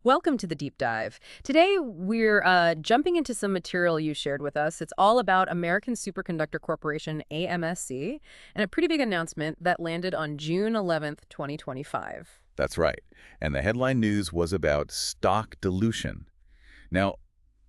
Welcome to the deep dive. Today, we're jumping into some material you shared with us. It's all about American Superconductor Corporation, AMSC, and a pretty big announcement that landed on June 11th, 2025. That's right. And the headline news was about stock dilution. Now,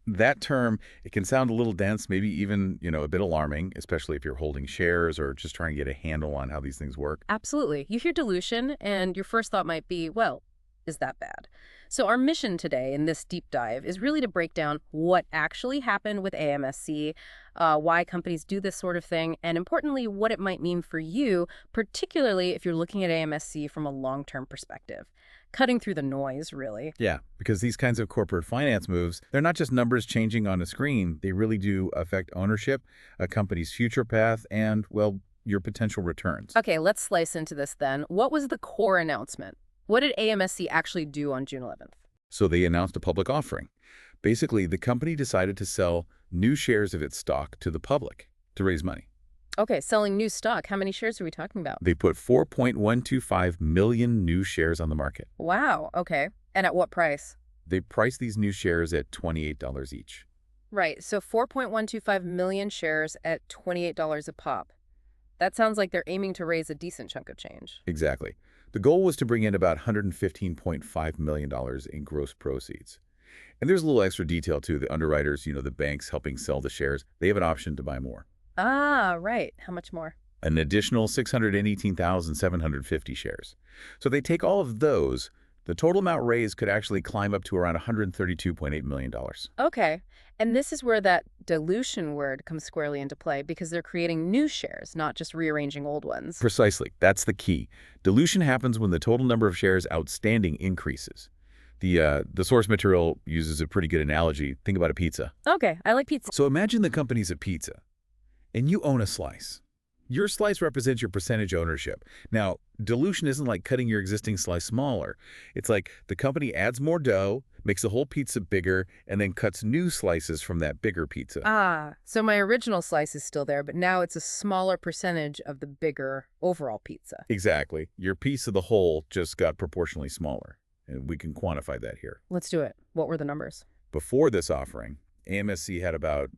that term, it can sound a little dense, maybe even, a bit alarming, especially if you're holding shares or just trying to get a handle on how these things work. Absolutely. You hear dilution, and your first thought might be, well, is that bad? So our mission today in this deep dive is really to break down what actually happened with AMSC, why companies do this sort of thing, and importantly, what it might mean for you, particularly if you're looking at AMSC from a long-term perspective. Cutting through the noise, really. Yeah, because these kinds of corporate finance moves, they're not just numbers changing on a screen. They really do affect ownership, a company's future path, and, well, your potential returns. Okay, let's slice into this then. What was the core announcement? What did AMSC actually do on June 11th? So they announced a public offering. Basically, the company decided to sell new shares of its stock to the public to raise money. Okay, selling new stock. How many shares are we talking about? They put 4.125 million new shares on the market. Wow, okay. And at what price? They priced these new shares at $28 each. Right, so 4.125 million shares at $28 a pop. That sounds like they're aiming to raise a decent chunk of change. Exactly. The goal was to bring in about $115.5 million in gross proceeds. And there's a little extra detail, too. The underwriters, the banks helping sell the shares, they have an option to buy more. Ah, right. How much more? An additional 618,750 shares. So they take all of those. The total amount raised could actually climb up to around $132.8 million. Okay, and this is where that dilution word comes squarely into play because they're creating new shares, not just rearranging old ones. Precisely. That's the key. Dilution happens when the total number of shares outstanding increases. The source material uses a pretty good analogy. Think about a pizza. Okay, I like pizza. So imagine the company's a pizza, and you own a slice. Your slice represents your percentage ownership. Now, dilution isn't like cutting your existing slice smaller. It's like the company adds more dough, makes the whole pizza bigger, and then cuts new slices from that bigger pizza. Ah, so my original slice is still there, but now it's a smaller percentage of the bigger overall pizza. Exactly. Your piece of the whole just got proportionally smaller, and we can quantify that here. Let's do it. What were the numbers? Before this offering, AMSC had about,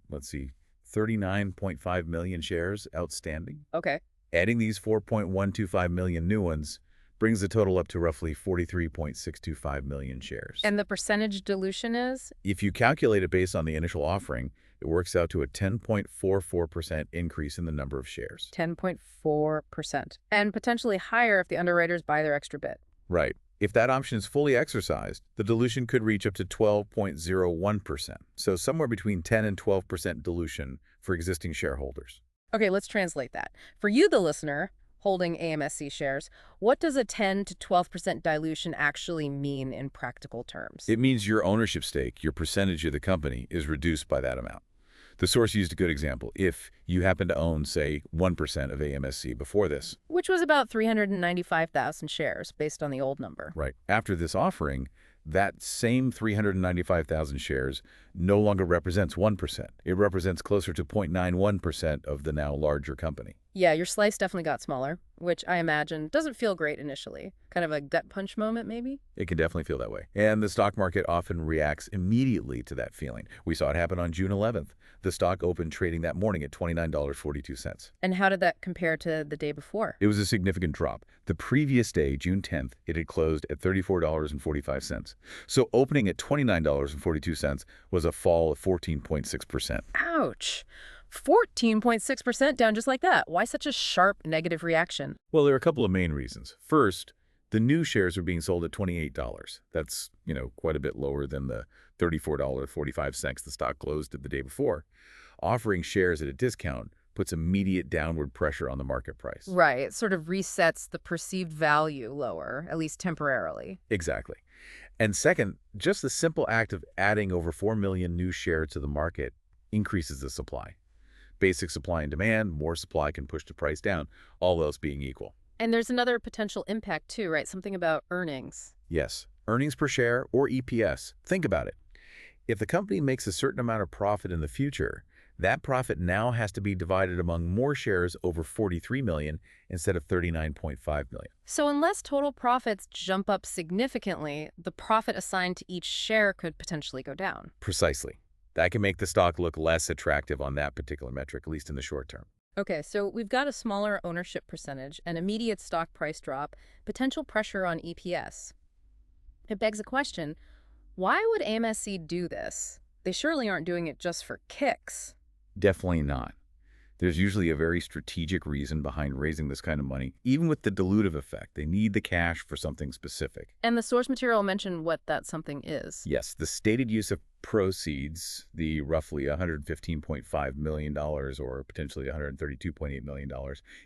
39.5 million shares outstanding. Okay. Adding these 4.125 million new ones brings the total up to roughly 43.625 million shares. And the percentage dilution is? If you calculate it based on the initial offering, it works out to a 10.44% increase in the number of shares. 10.4%. And potentially higher if the underwriters buy their extra bit. Right. If that option is fully exercised, the dilution could reach up to 12.01%. So somewhere between 10 and 12% dilution for existing shareholders. Okay, let's translate that. For you, the listener, holding AMSC shares, what does a 10 to 12% dilution actually mean in practical terms? It means your ownership stake, your percentage of the company, is reduced by that amount. The source used a good example. If you happen to own, say, 1% of AMSC before this. Which was about 395,000 shares based on the old number. Right. After this offering, that same 395,000 shares no longer represents 1%. It represents closer to 0.91% of the now larger company. Yeah, your slice definitely got smaller, which I imagine doesn't feel great initially. Kind of a gut punch moment, maybe? It can definitely feel that way. And the stock market often reacts immediately to that feeling. We saw it happen on June 11th. The stock opened trading that morning at $29.42. And how did that compare to the day before? It was a significant drop. The previous day, June 10th, it had closed at $34.45. So opening at $29.42 was a fall of 14.6%. Ouch. 14.6% down just like that. Why such a sharp negative reaction? Well, there are a couple of main reasons. First, the new shares are being sold at $28. That's, quite a bit lower than the $34.45 the stock closed at the day before. Offering shares at a discount puts immediate downward pressure on the market price. Right. It sort of resets the perceived value lower, at least temporarily. Exactly. And second, just the simple act of adding over 4 million new shares to the market increases the supply. Basic supply and demand, more supply can push the price down, all else being equal. And there's another potential impact too, right? Something about earnings. Yes, earnings per share or EPS. Think about it. If the company makes a certain amount of profit in the future, That profit now has to be divided among more shares over 43 million instead of 39.5 million. So unless total profits jump up significantly, the profit assigned to each share could potentially go down. Precisely. That can make the stock look less attractive on that particular metric, at least in the short term. Okay, so we've got a smaller ownership percentage, an immediate stock price drop, potential pressure on EPS. It begs a question, why would AMSC do this? They surely aren't doing it just for kicks. Definitely not. There's usually a very strategic reason behind raising this kind of money. Even with the dilutive effect, they need the cash for something specific. And the source material mentioned what that something is. Yes, the stated use of proceeds, the roughly $115.5 million or potentially $132.8 million,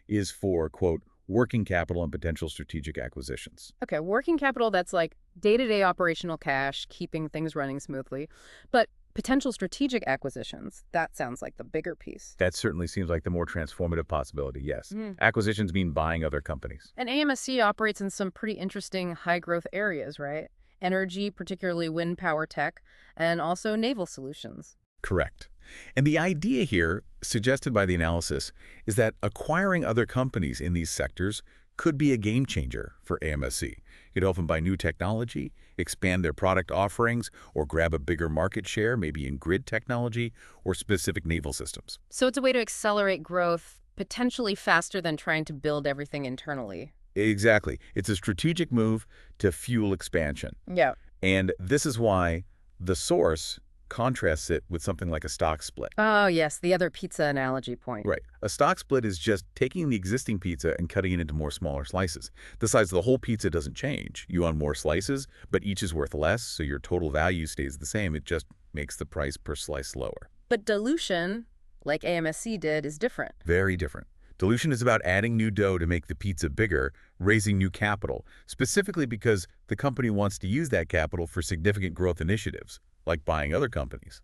is for, quote, working capital and potential strategic acquisitions. Okay, working capital, that's like day-to-day operational cash, keeping things running smoothly. But potential strategic acquisitions, that sounds like the bigger piece. That certainly seems like the more transformative possibility, yes. Acquisitions mean buying other companies. And AMSC operates in some pretty interesting high-growth areas, right? Energy, particularly wind power tech, and also naval solutions. Correct. And the idea here, suggested by the analysis, is that acquiring other companies in these sectors could be a game changer for AMSC. It could help them buy new technology, expand their product offerings, or grab a bigger market share, maybe in grid technology or specific naval systems. So it's a way to accelerate growth, potentially faster than trying to build everything internally. Exactly. It's a strategic move to fuel expansion. Yeah. And this is why the source contrasts it with something like a stock split. Oh, yes, the other pizza analogy point. Right. A stock split is just taking the existing pizza and cutting it into more smaller slices. The size of the whole pizza doesn't change. You own more slices, but each is worth less, so your total value stays the same. It just makes the price per slice lower. But dilution, like AMSC did, is different. Very different. Dilution is about adding new dough to make the pizza bigger, raising new capital, specifically because the company wants to use that capital for significant growth initiatives, like buying other companies.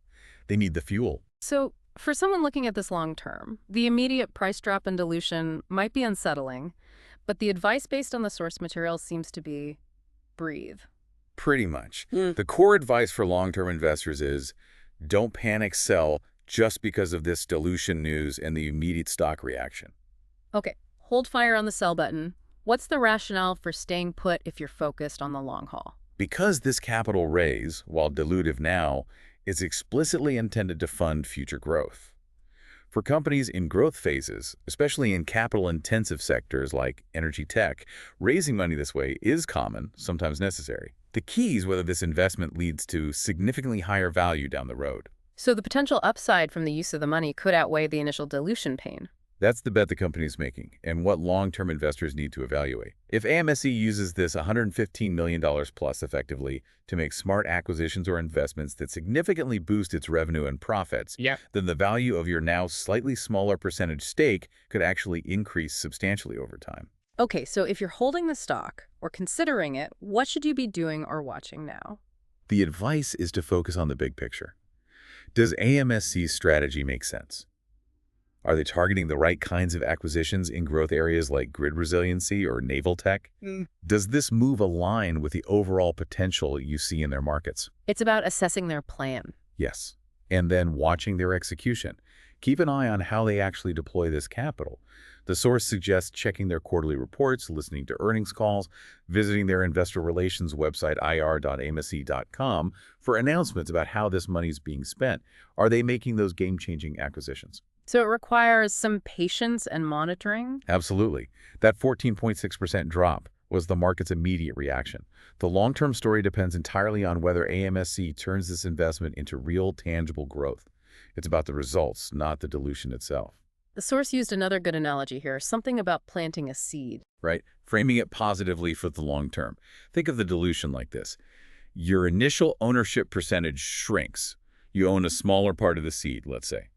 They need the fuel. So for someone looking at this long term, the immediate price drop in dilution might be unsettling, but the advice based on the source material seems to be breathe. Pretty much. The core advice for long-term investors is don't panic sell just because of this dilution news and the immediate stock reaction. Okay, hold fire on the sell button. What's the rationale for staying put if you're focused on the long haul? Because this capital raise, while dilutive now, is explicitly intended to fund future growth. For companies in growth phases, especially in capital-intensive sectors like energy tech, raising money this way is common, sometimes necessary. The key is whether this investment leads to significantly higher value down the road. So the potential upside from the use of the money could outweigh the initial dilution pain. That's the bet the company is making and what long-term investors need to evaluate. If AMSC uses this $115 million plus effectively to make smart acquisitions or investments that significantly boost its revenue and profits, then the value of your now slightly smaller percentage stake could actually increase substantially over time. Okay, so if you're holding the stock or considering it, what should you be doing or watching now? The advice is to focus on the big picture. Does AMSC's strategy make sense? Are they targeting the right kinds of acquisitions in growth areas like grid resiliency or naval tech? Does this move align with the overall potential you see in their markets? It's about assessing their plan. Yes. And then watching their execution. Keep an eye on how they actually deploy this capital. The source suggests checking their quarterly reports, listening to earnings calls, visiting their investor relations website, ir.amsc.com, for announcements about how this money is being spent. Are they making those game-changing acquisitions? So it requires some patience and monitoring? Absolutely. That 14.6% drop was the market's immediate reaction. The long-term story depends entirely on whether AMSC turns this investment into real, tangible growth. It's about the results, not the dilution itself. The source used another good analogy here, something about planting a seed. Right? Framing it positively for the long term. Think of the dilution like this. Your initial ownership percentage shrinks. You own a smaller part of the seed, let's say.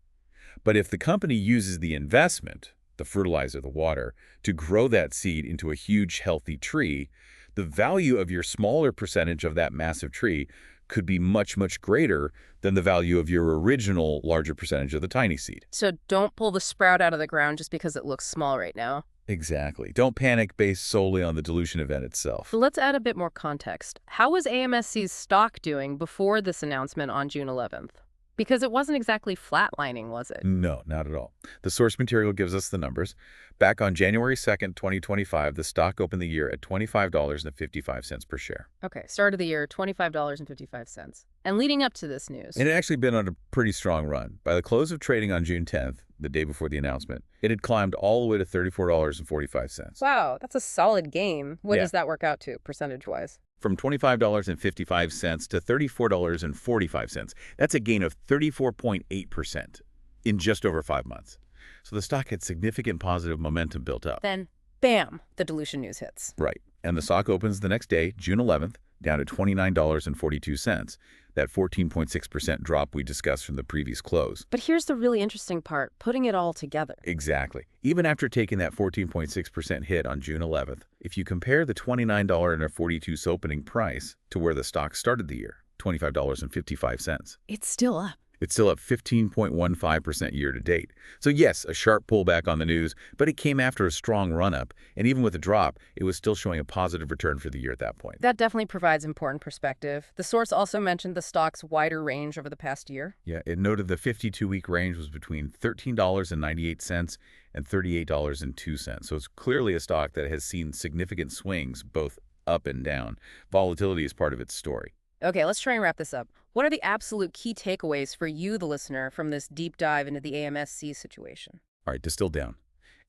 But if the company uses the investment, the fertilizer, the water, to grow that seed into a huge, healthy tree, the value of your smaller percentage of that massive tree could be much, much greater than the value of your original larger percentage of the tiny seed. So don't pull the sprout out of the ground just because it looks small right now. Exactly. Don't panic based solely on the dilution event itself. So let's add a bit more context. How was AMSC's stock doing before this announcement on June 11th? Because it wasn't exactly flatlining, was it? No, not at all. The source material gives us the numbers. Back on January 2nd, 2025, the stock opened the year at $25.55 per share. Okay, start of the year, $25.55. And leading up to this news. It had actually been on a pretty strong run. By the close of trading on June 10th, the day before the announcement, it had climbed all the way to $34.45. Wow, that's a solid gain. What Yeah. does that work out to, percentage-wise? From $25.55 to $34.45. That's a gain of 34.8% in just over 5 months. So the stock had significant positive momentum built up. Then, bam, the dilution news hits. Right. And the stock opens the next day, June 11th, down to $29.42. That 14.6% drop we discussed from the previous close. But here's the really interesting part, putting it all together. Exactly. Even after taking that 14.6% hit on June 11th, if you compare the $29.42 opening price to where the stock started the year, $25.55, It's still up. it's still up 15.15% year to date. So yes, a sharp pullback on the news, but it came after a strong run-up, and even with a drop, it was still showing a positive return for the year at that point. That definitely provides important perspective. The source also mentioned the stock's wider range over the past year. Yeah, it noted the 52-week range was between $13.98 and $38.02. So it's clearly a stock that has seen significant swings, both up and down. Volatility is part of its story. Okay, let's try and wrap this up. What are the absolute key takeaways for you, the listener, from this deep dive into the AMSC situation? All right, distilled down.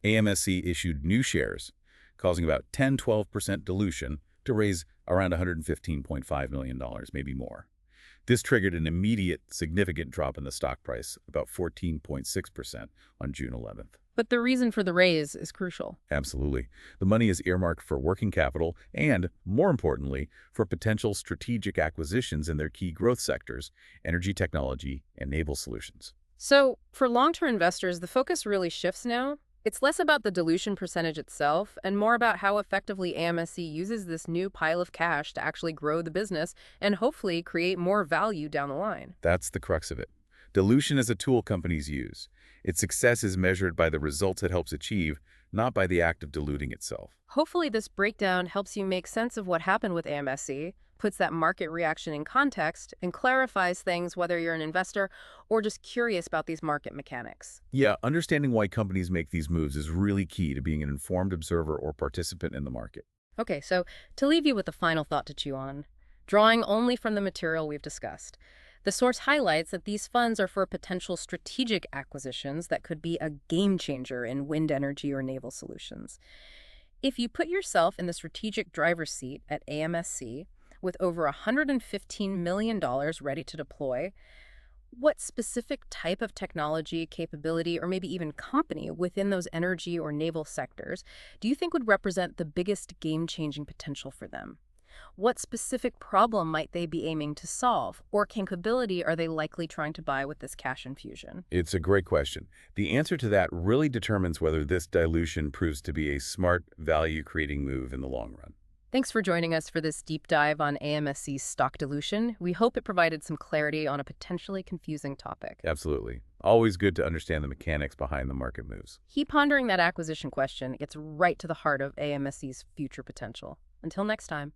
AMSC issued new shares, causing about 10–12% dilution to raise around $115.5 million, maybe more. This triggered an immediate, significant drop in the stock price, about 14.6% on June 11th. But the reason for the raise is crucial. Absolutely. The money is earmarked for working capital and, more importantly, for potential strategic acquisitions in their key growth sectors, energy technology and naval solutions. So, for long-term investors, the focus really shifts now. It's less about the dilution percentage itself and more about how effectively AMSC uses this new pile of cash to actually grow the business and hopefully create more value down the line. That's the crux of it. Dilution is a tool companies use. Its success is measured by the results it helps achieve, not by the act of diluting itself. Hopefully this breakdown helps you make sense of what happened with AMSC, puts that market reaction in context, and clarifies things whether you're an investor or just curious about these market mechanics. Yeah, understanding why companies make these moves is really key to being an informed observer or participant in the market. Okay, so to leave you with a final thought to chew on, drawing only from the material we've discussed, the source highlights that these funds are for potential strategic acquisitions that could be a game changer in wind energy or naval solutions. If you put yourself in the strategic driver's seat at AMSC with over $115 million ready to deploy, what specific type of technology, capability, or maybe even company within those energy or naval sectors do you think would represent the biggest game-changing potential for them? What specific problem might they be aiming to solve, or capability are they likely trying to buy with this cash infusion? It's a great question. The answer to that really determines whether this dilution proves to be a smart, value-creating move in the long run. Thanks for joining us for this deep dive on AMSC's stock dilution. We hope it provided some clarity on a potentially confusing topic. Absolutely. Always good to understand the mechanics behind the market moves. Keep pondering that acquisition question. It gets right to the heart of AMSC's future potential. Until next time.